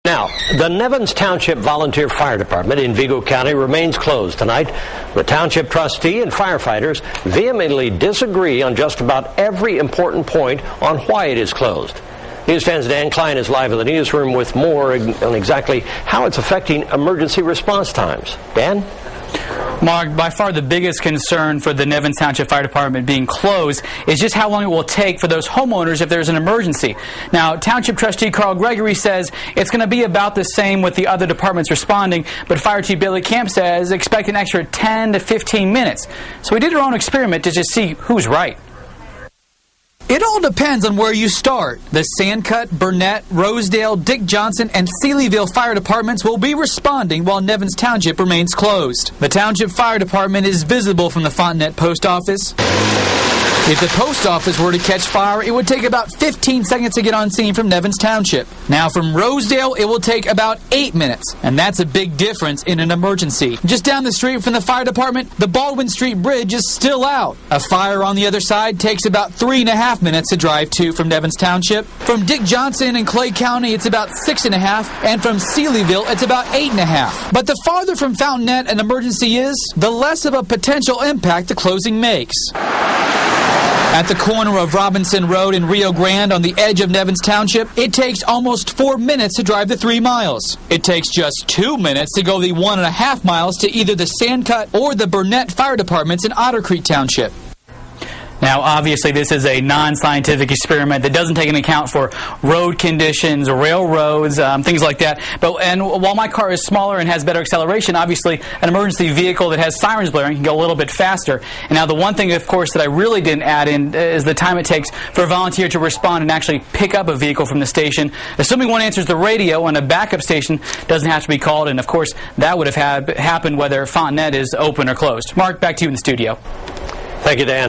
Now, the Nevins Township Volunteer Fire Department in Vigo County remains closed tonight. The township trustee and firefighters vehemently disagree on just about every important point on why it is closed. News 10's Dan Klein is live in the newsroom with more on exactly how it's affecting emergency response times. Dan? Mark, by far the biggest concern for the Nevins Township Fire Department being closed is just how long it will take for those homeowners if there's an emergency. Now, Township Trustee Carl Gregory says it's going to be about the same with the other departments responding, but Fire Chief Billy Camp says expect an extra 10 to 15 minutes. So we did our own experiment to just see who's right. It all depends on where you start. The Sandcut, Burnett, Rosedale, Dick Johnson, and Sealyville fire departments will be responding while Nevins Township remains closed. The Township Fire Department is visible from the Fontenette Post Office. If the post office were to catch fire, it would take about 15 seconds to get on scene from Nevins Township. Now from Rosedale, it will take about 8 minutes, and that's a big difference in an emergency. Just down the street from the fire department, the Baldwin Street Bridge is still out. A fire on the other side takes about 3.5 minutes to drive to from Nevins Township. From Dick Johnson in Clay County, it's about 6.5, and from Sealyville, it's about 8.5. But the farther from Fontenette an emergency is, the less of a potential impact the closing makes. At the corner of Robinson Road and Rio Grande on the edge of Nevins Township, it takes almost 4 minutes to drive the 3 miles. It takes just 2 minutes to go the 1.5 miles to either the Sandcut or the Burnett Fire Departments in Otter Creek Township. Now, obviously, this is a non-scientific experiment that doesn't take into account for road conditions, railroads, things like that. And while my car is smaller and has better acceleration, obviously, an emergency vehicle that has sirens blaring can go a little bit faster. And now, the one thing, of course, that I really didn't add in is the time it takes for a volunteer to respond and actually pick up a vehicle from the station. Assuming one answers the radio and a backup station doesn't have to be called. And, of course, that would have happened whether Fontenette is open or closed. Mark, back to you in the studio. Thank you, Dan.